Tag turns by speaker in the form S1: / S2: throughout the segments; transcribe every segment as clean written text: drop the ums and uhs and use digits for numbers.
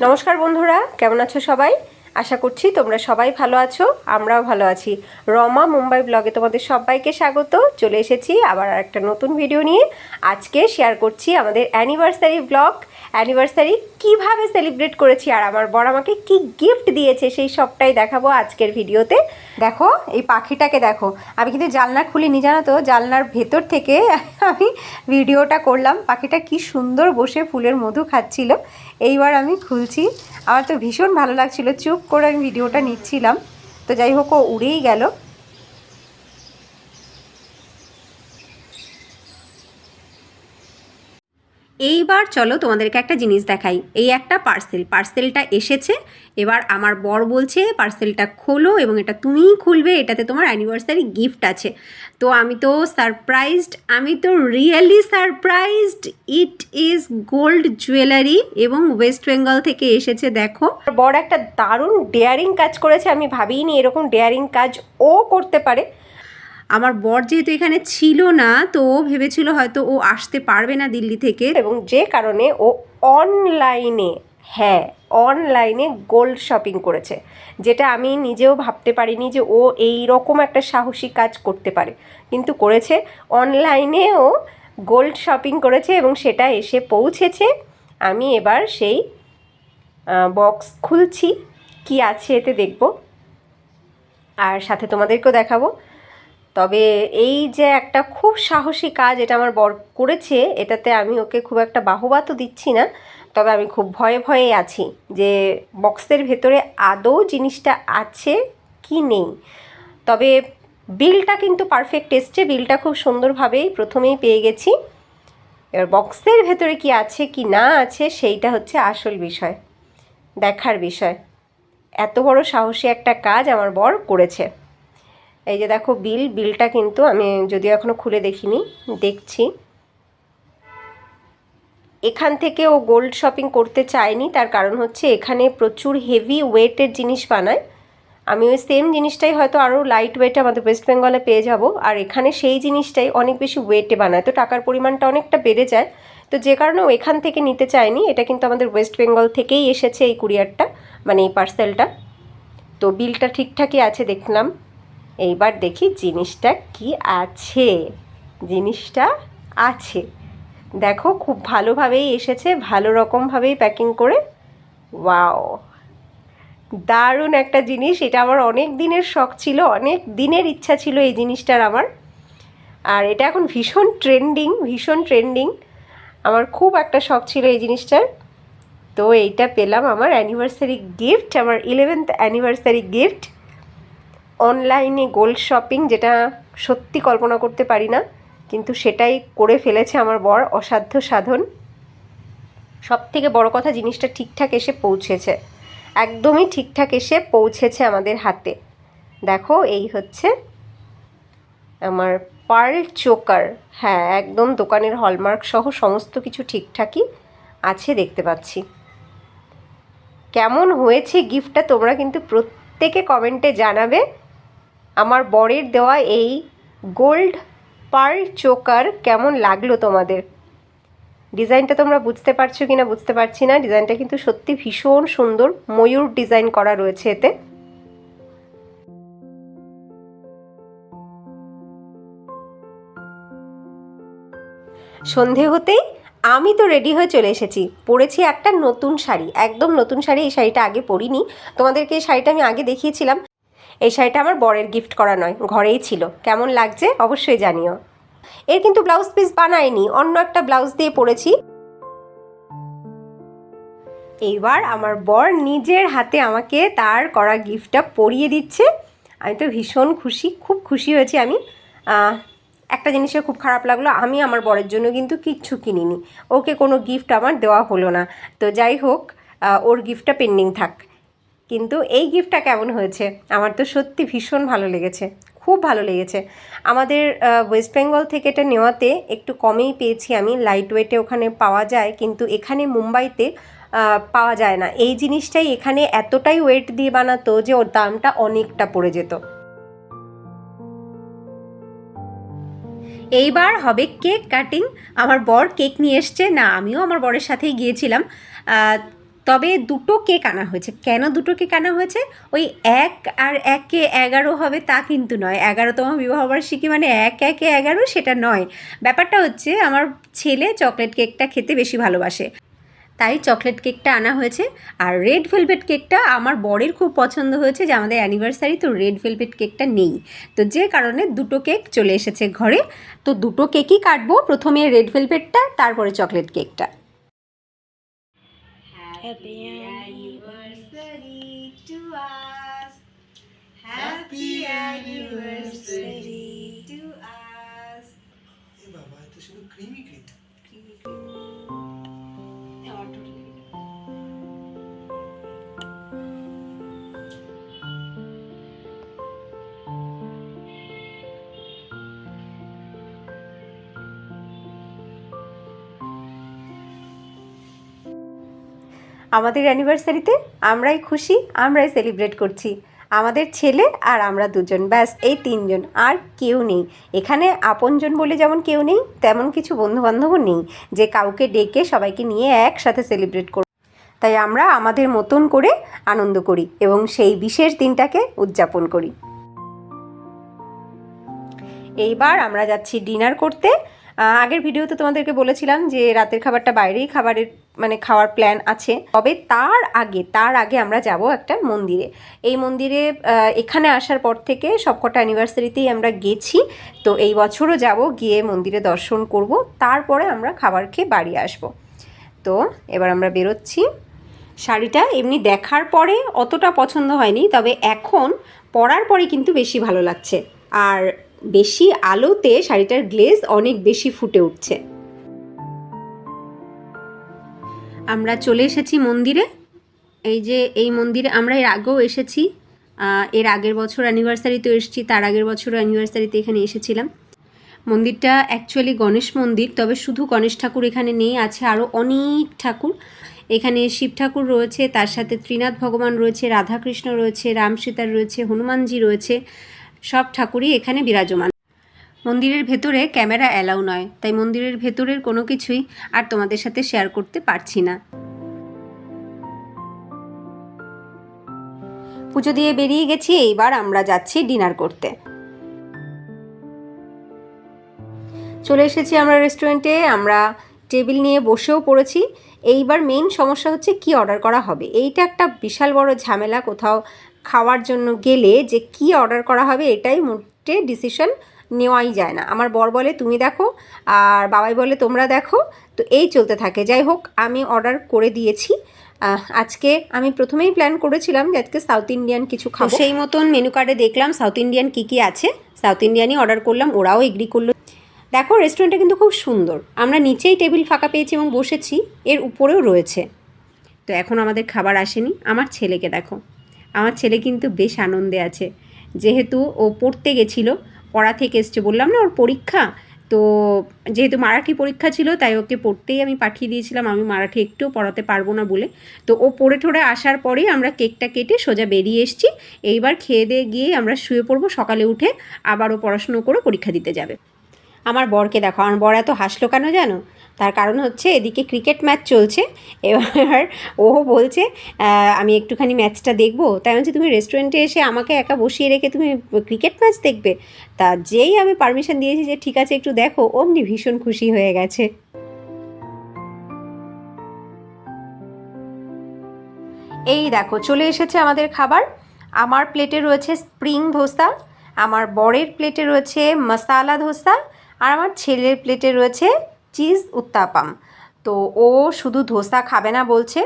S1: নমস্কার বন্ধুরা, কেমন আছো সবাই? আশা করছি তোমরা সবাই ভালো আছো, আমরাও ভালো আছি। রমা মুম্বাই ব্লগে তোমাদের সবাইকে স্বাগত। চলে এসেছি আবার একটা নতুন ভিডিও নিয়ে। আজকে শেয়ার করছি আমাদের অ্যানিভার্সারি ব্লগ। অ্যানিভার্সারি কিভাবে সেলিব্রেট করেছি আর আমার বর আমাকে কি গিফট দিয়েছে সেই সবটাই দেখাবো আজকের ভিডিওতে। দেখো এই পাখিটাকে দেখো, আমি কিন্তু জানলা খুলিনি, জানো তো, জানলার ভেতর থেকে আমি ভিডিওটা করলাম। পাখিটা কি সুন্দর বসে ফুলের মধু খাচ্ছিল। এইবার আমি খুলছি, আমার তো ভীষণ ভালো লাগছিল, চুপ করে আমি ভিডিওটা নিচ্ছিলাম। তো যাই হোক, ও উড়েই গেল। এইবার চলো তোমাদেরকে একটা জিনিস দেখাই। এই একটা পার্সেলটা এসেছে। এবার আমার বর বলছে পার্সেলটা খোলো এবং এটা তুমিই খুলবে, এটাতে তোমার অ্যানিভার্সারি গিফট আছে। তো আমি তো সারপ্রাইজড, আমি তো really surprised. It is gold jewellery এবং ওয়েস্ট বেঙ্গল থেকে এসেছে। দেখো, বর একটা দারুণ ডেয়ারিং কাজ করেছে, আমি ভাবিনি এরকম ডেয়ারিং কাজ ও করতে পারে। আমার বর যেহেতু এখানে ছিল না, তো ও ভেবেছিল হয়তো ও আসতে পারবে না দিল্লি থেকে, এবং যে কারণে ও অনলাইনে গোল্ড শপিং করেছে, যেটা আমি নিজেও ভাবতে পারিনি যে ও এই রকম একটা সাহসী কাজ করতে পারে, কিন্তু করেছে। অনলাইনে ও গোল্ড শপিং করেছে এবং সেটা এসে পৌঁছেছে। আমি এবার সেই বক্স খুলছি, কি আছে এতে দেখব, আর সাথে তোমাদেরকেও দেখাবো। তবে এই যে একটা খুব সাহসী কাজ এটা আমার বর করেছে, এটাতে আমি ওকে খুব একটা বাহবা তো দিচ্ছি না, তবে আমি খুব ভয়ে আছি যে বক্সের ভেতরে আদৌ জিনিসটা আছে কি নেই। তবে বিলটা কিন্তু পারফেক্ট এসছে, বিলটা খুব সুন্দরভাবেই প্রথমেই পেয়ে গেছি। এবার বক্সের ভেতরে কি আছে কি না আছে সেইটা হচ্ছে আসল বিষয়, দেখার বিষয়। এত বড় সাহসী একটা কাজ আমার বর করেছে। এই যে দেখো বিলটা কিন্তু আমি যদিও এখনও খুলে দেখিনি, দেখছি। এখান থেকে ও গোল্ড শপিং করতে চায়নি, তার কারণ হচ্ছে এখানে প্রচুর হেভি ওয়েটের জিনিস বানায়। আমি ওই সেম জিনিসটাই হয়তো আরও লাইট ওয়েটে আমাদের ওয়েস্ট বেঙ্গলে পেয়ে যাব, আর এখানে সেই জিনিসটাই অনেক বেশি ওয়েটে বানায়, তো টাকার পরিমাণটা অনেকটা বেড়ে যায়। তো যে কারণে ও এখান থেকে নিতে চায়নি। এটা কিন্তু আমাদের ওয়েস্ট বেঙ্গল থেকেই এসেছে এই কুরিয়ারটা, মানে এই পার্সেলটা। তো বিলটা ঠিকঠাকই আছে দেখলাম। এইবার দেখি জিনিসটা কি আছে। জিনিসটা আছে, দেখো, খুব ভালোভাবেই এসেছে, ভালো রকমভাবেই প্যাকিং করে। ওয়াও, দারুণ একটা জিনিস। এটা আমার অনেক দিনের শখ ছিল, অনেক দিনের ইচ্ছা ছিল এই জিনিসটার আমার। আর এটা এখন ভীষণ ট্রেন্ডিং। আমার খুব একটা শখ ছিল এই জিনিসটার। তো এইটা পেলাম আমার অ্যানিভার্সারি গিফট, আমার 11th অ্যানিভার্সারি গিফট। অনলাইনে গোল্ড শপিং, যেটা সত্যি কল্পনা করতে পারি না, কিন্তু সেটাই করে ফেলেছে আমার বর, অসাধ্য সাধন। সবথেকে বড় কথা, জিনিসটা ঠিকঠাক এসে পৌঁছেছে, একদমই ঠিকঠাক এসে পৌঁছেছে আমাদের হাতে। দেখো, এই হচ্ছে আমার পার্ল চোকার। হ্যাঁ, একদম দোকানের হলমার্ক সহ সমস্ত কিছু ঠিকঠাকই আছে, দেখতে পাচ্ছি। কেমন হয়েছে গিফটটা তোমরা কিন্তু প্রত্যেকে কমেন্টে জানাবে। আমার বরের দেওয়া এই গোল্ড পার্ল চোকার কেমন লাগলো তোমাদের? ডিজাইনটা তোমরা বুঝতে পারছো কিনা বুঝতে পারছি না। ডিজাইনটা কিন্তু সত্যি ভীষণ সুন্দর, ময়ূর ডিজাইন করা রয়েছে এতে। সন্ধে হতেই আমি তো রেডি হয়ে চলে এসেছি। পরেছি একটা নতুন শাড়ি, একদম নতুন শাড়ি। এই শাড়িটা আগে পরিনি, তোমাদেরকে এই শাড়িটা আমি আগে দেখিয়েছিলাম। এই শাড়িটা আমার বরের গিফট করা নয়, ঘরেই ছিল। কেমন লাগছে অবশ্যই জানিও। এর কিন্তু ব্লাউজ পিস বানায়নি, অন্য একটা ব্লাউজ দিয়ে পরেছি। এইবার আমার বর নিজের হাতে আমাকে তার করা গিফটটা পরিয়ে দিচ্ছে। আমি তো ভীষণ খুশি, খুব খুশি হয়েছি আমি। একটা জিনিসে খুব খারাপ লাগলো, আমি আমার বরের জন্য কিন্তু কিচ্ছু কিনিনি, ওকে কোনো গিফট আমার দেওয়া হলো না। তো যাই হোক, ওর গিফটটা পেন্ডিং থাক। কিন্তু এই গিফটটা কেমন হয়েছে, আমার তো সত্যি ভীষণ ভালো লেগেছে, খুব ভালো লেগেছে। আমাদের ওয়েস্ট বেঙ্গল থেকে এটা নেওয়াতে একটু কমেই পেয়েছি আমি, লাইট ওয়েটে ওখানে পাওয়া যায়, কিন্তু এখানে মুম্বাইতে পাওয়া যায় না। এই জিনিসটাই এখানে এতটাই ওয়েট দিয়ে বানাতো যে ওর দামটা অনেকটা পড়ে যেত। এইবার হবে কেক কাটিং। আমার বর কেক নিয়ে এসছে, না আমিও আমার বরের সাথেই গিয়েছিলাম। তবে দুটো কেক আনা হয়েছে। কেন দুটো কেক আনা হয়েছে? ওই 1 আর 1-এ 11 হবে তা কিন্তু নয়। 11তম বিবাহবার্ষিকী মানে 1-1-এ 11 সেটা নয়। ব্যাপারটা হচ্ছে আমার ছেলে চকলেট কেকটা খেতে বেশি ভালোবাসে, তাই চকলেট কেকটা আনা হয়েছে। আর রেড ভেলভেট কেকটা আমার বরের খুব পছন্দ হয়েছে, যে আমাদের অ্যানিভার্সারি তো রেড ভেলভেট কেকটা নেই, তো যে কারণে দুটো কেক চলে এসেছে ঘরে। তো দুটো কেকই কাটবো, প্রথমে রেড ভেলভেটটা, তারপরে চকলেট কেকটা।
S2: Happy anniversary to us. Happy anniversary to us.
S3: এ বাবা, এত শুধু ক্রিমি ক্রিম।
S1: আমাদের অ্যানিভার্সারিতে আমরাই খুশি, আমরাই সেলিব্রেট করছি। আমাদের ছেলে আর আমরা দুজন, ব্যাস এই তিনজন, আর কেউ নেই এখানে। আপনজন বলে যেমন কেউ নেই, তেমন কিছু বন্ধুবান্ধবও নেই যে কাউকে ডেকে সবাইকে নিয়ে একসাথে সেলিব্রেট করব। তাই আমরা আমাদের মতন করে আনন্দ করি এবং সেই বিশেষ দিনটাকে উদযাপন করি। এইবার আমরা যাচ্ছি ডিনার করতে। আগের ভিডিওতে তোমাদেরকে বলেছিলাম যে রাতের খাবারটা বাইরেই খাওয়ার প্ল্যান আছে, তবে তার আগে আমরা যাব একটা মন্দিরে। এই মন্দিরে এখানে আসার পর থেকে সবকটা অ্যানিভার্সারিতেই আমরা গেছি, তো এই বছরও যাব, গিয়ে মন্দিরে দর্শন করব, তারপরে আমরা খাবার খেয়ে বাড়ি আসব। তো এবার আমরা বেরোচ্ছি। শাড়িটা এমনি দেখার পরে অতটা পছন্দ হয়নি, তবে এখন পরার পরে কিন্তু বেশি ভালো লাগছে, আর বেশি আলোতে শাড়িটার গ্লেজ অনেক বেশি ফুটে উঠছে। আমরা চলে এসেছি মন্দিরে। এই যে এই মন্দিরে আমরা এর আগেও এসেছি, এর আগের বছর অ্যানিভার্সারিতেও এসেছি, তার আগের বছরও অ্যানিভার্সারিতে এখানে এসেছিলাম। মন্দিরটা অ্যাকচুয়ালি গণেশ মন্দির, তবে শুধু গণেশ ঠাকুর এখানে নেই, আছে আরও অনেক ঠাকুর। এখানে শিব ঠাকুর রয়েছে, তার সাথে ত্রিনাথ ভগবান রয়েছে, রাধাকৃষ্ণ রয়েছে, রাম সীতার রয়েছে, হনুমানজি রয়েছে, সব ঠাকুরই এখানে বিরাজমান। মন্দিরের ভেতরে ক্যামেরা অ্যালাউ নয়, তাই মন্দিরের ভেতরের কোনো কিছুই আর তোমাদের সাথে শেয়ার করতে পারছি না। পুজো দিয়ে বেরিয়ে গেছি, এইবার আমরা যাচ্ছি ডিনার করতে। চলে এসেছি আমরা রেস্টুরেন্টে, আমরা টেবিল নিয়ে বসেও পড়েছি। এইবার মেইন সমস্যা হচ্ছে কি অর্ডার করা হবে। এইটা একটা বিশাল বড় ঝামেলা, কোথাও খাওয়ার জন্য গেলে যে কি অর্ডার করা হবে এটাই মোটে ডিসিশন নেওয়াই যায় না। আমার বর বলে তুমি দেখো, আর বাবাই বলে তোমরা দেখো, তো এই চলতে থাকে। যাই হোক, আমি অর্ডার করে দিয়েছি। আজকে আমি প্রথমেই প্ল্যান করেছিলাম যে আজকে সাউথ ইন্ডিয়ান কিছু খাবো, সেই মতন মেনু কার্ডে দেখলাম সাউথ ইন্ডিয়ান কী আছে, সাউথ ইন্ডিয়ানই অর্ডার করলাম, ওরাও এগ্রি করলো। দেখো রেস্টুরেন্টটা কিন্তু খুব সুন্দর, আমরা নিচেই টেবিল ফাঁকা পেয়েছি এবং বসেছি, এর উপরেও রয়েছে। তো এখন আমাদের খাবার আসেনি। আমার ছেলেকে দেখো, আমার ছেলে কিন্তু বেশ আনন্দে আছে, যেহেতু ও পড়তে গেছিলো, পড়া থেকে এসছে, বললাম না ওর পরীক্ষা, তো যেহেতু মারাঠি পরীক্ষা ছিল তাই ওকে পড়তেই আমি পাঠিয়ে দিয়েছিলাম, আমি মারাঠি একটুও পড়াতে পারবো না বলে। তো ও পড়ে ঠোড়ে আসার পরেই আমরা কেকটা কেটে সোজা বেরিয়ে এসেছি। এইবার খেয়ে দিয়ে গিয়ে আমরা শুয়ে পড়বো, সকালে উঠে আবারও পড়াশুনো করে পরীক্ষা দিতে যাবে। আমার বরকে দেখো, আমার বর এত হাসলো কেন জানো? তার কারণ হচ্ছে এদিকে ক্রিকেট ম্যাচ চলছে, এবার ও বলছে আমি একটুখানি ম্যাচটা দেখবো। তাই বলছি তুমি রেস্টুরেন্টে এসে আমাকে একা বসিয়ে রেখে তুমি ক্রিকেট ম্যাচ দেখবে? তা যেই আমি পারমিশন দিয়েছি যে ঠিক আছে একটু দেখো, অমনি ভীষণ খুশি হয়ে গেছে। এই দেখো চলে এসেছে আমাদের খাবার। আমার প্লেটে রয়েছে স্প্রিং ধোসা, আমার বরের প্লেটে রয়েছে মশালা ধোসা, আর আমার ছেলের প্লেটে রয়েছে চিজ উত্তাপাম। তো ও শুধু ধোসা খাবে না বলছে,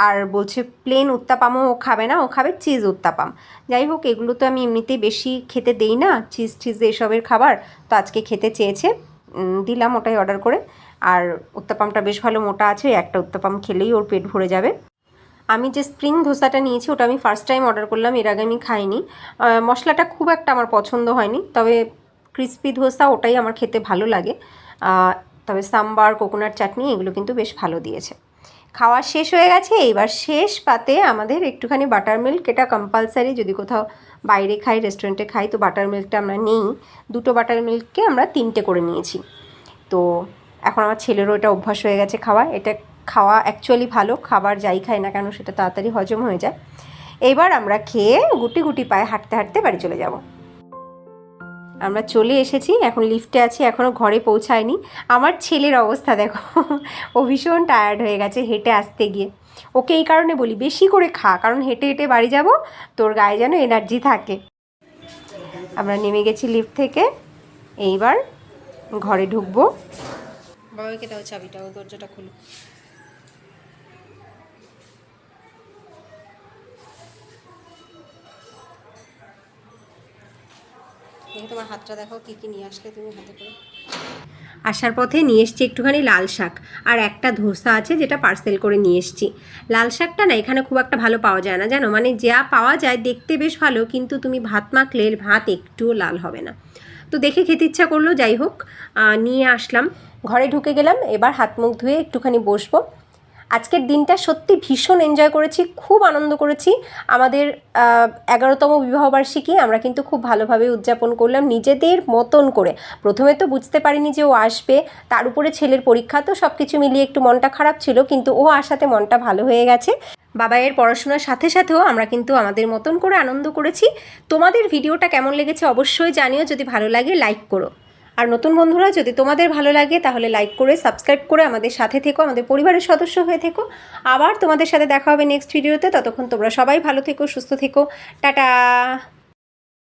S1: আর বলছে প্লেন উত্তাপামও ও খাবে না, ও খাবে চিজ উত্তাপাম। যাই হোক, এগুলো তো আমি এমনিতেই বেশি খেতে দেই না, চিজ এসবের খাবার, তো আজকে খেতে চেয়েছে, দিলাম ওটাই অর্ডার করে। আর উত্তাপামটা বেশ ভালো মোটা আছে, একটা উত্তাপাম খেলেই ওর পেট ভরে যাবে। আমি যে স্প্রিং ধোসাটা নিয়েছি ওটা আমি ফার্স্ট টাইম অর্ডার করলাম, এর আগে আমি খাইনি। মশলাটা খুব একটা আমার পছন্দ হয়নি, তবে ক্রিস্পি ধোসা ওটাই আমার খেতে ভালো লাগে। তবে সাম্বার, কোকোনাট চাটনি এগুলো কিন্তু বেশ ভালো দিয়েছে। খাওয়া শেষ হয়ে গেছে, এইবার শেষ পাতে আমাদের একটুখানি বাটার মিল্ক, এটা কম্পালসারি, যদি কোথাও বাইরে খাই, রেস্টুরেন্টে খাই, তো বাটার মিল্কটা আমরা নিই। দুটো বাটার মিল্ককে আমরা 3টে করে নিয়েছি। তো এখন আমার ছেলেরও এটা অভ্যাস হয়ে গেছে খাওয়া, এটা খাওয়া অ্যাকচুয়ালি ভালো, খাবার যাই খাই না কেন সেটা তাড়াতাড়ি হজম হয়ে যায়। এইবার আমরা খেয়ে গুটি গুটি পায়ে হাঁটতে হাঁটতে বাড়ি চলে যাব। আমরা চলে এসেছি, এখন লিফটে আছি, এখনও ঘরে পৌঁছায়নি। আমার ছেলের অবস্থা দেখো, ও ভীষণ টায়ার্ড হয়ে গেছে হেঁটে আসতে গিয়ে। ওকে এই কারণে বলি বেশি করে খা, কারণ হেঁটে হেঁটে বাড়ি যাব, তোর গায়ে যেন এনার্জি থাকে। আমরা নেমে গেছি লিফট থেকে, এইবার ঘরে ঢুকবো। বাবাকে দাও চাবিটা, ও দরজাটা খুলো। দেখে তোমার হাতটা দেখো, কী কী নিয়ে আসলে তুমি হাতে করে। আসার পথে নিয়ে এসছি একটুখানি লাল শাক, আর একটা ধোসা আছে যেটা পার্সেল করে নিয়ে এসছি। লাল শাকটা না এখানে খুব একটা ভালো পাওয়া যায় না জানো, মানে যা পাওয়া যায় দেখতে বেশ ভালো, কিন্তু তুমি ভাত মাখলে ভাত একটুও লাল হবে না। তো দেখে খেতে ইচ্ছা করলো, যাই হোক নিয়ে আসলাম। ঘরে ঢুকে গেলাম, এবার হাত মুখ ধুয়ে একটুখানি বসবো। আজকের দিনটা সত্যি ভীষণ এনজয় করেছি, খুব আনন্দ করেছি। আমাদের 11তম বিবাহবার্ষিকী আমরা কিন্তু খুব ভালোভাবে উদযাপন করলাম নিজেদের মতন করে। প্রথমে তো বুঝতে পারিনি যে ও আসবে, তার উপরে ছেলের পরীক্ষা, তো সব কিছু মিলিয়ে একটু মনটা খারাপ ছিল, কিন্তু ও আসাতে মনটা ভালো হয়ে গেছে। বাবাইয়ের পড়াশোনার সাথে সাথেও আমরা কিন্তু আমাদের মতন করে আনন্দ করেছি। তোমাদের ভিডিওটা কেমন লেগেছে অবশ্যই জানিও, যদি ভালো লাগে লাইক করো। আর নতুন বন্ধুরা যদি তোমাদের ভালো লাগে তাহলে লাইক করে সাবস্ক্রাইব করে আমাদের সাথে থেকো, আমাদের পরিবারের সদস্য হয়ে থেকো। আবার তোমাদের সাথে দেখা হবে নেক্সট ভিডিওতে, ততক্ষণ তোমরা সবাই ভালো থেকো, সুস্থ থেকো, টাটা।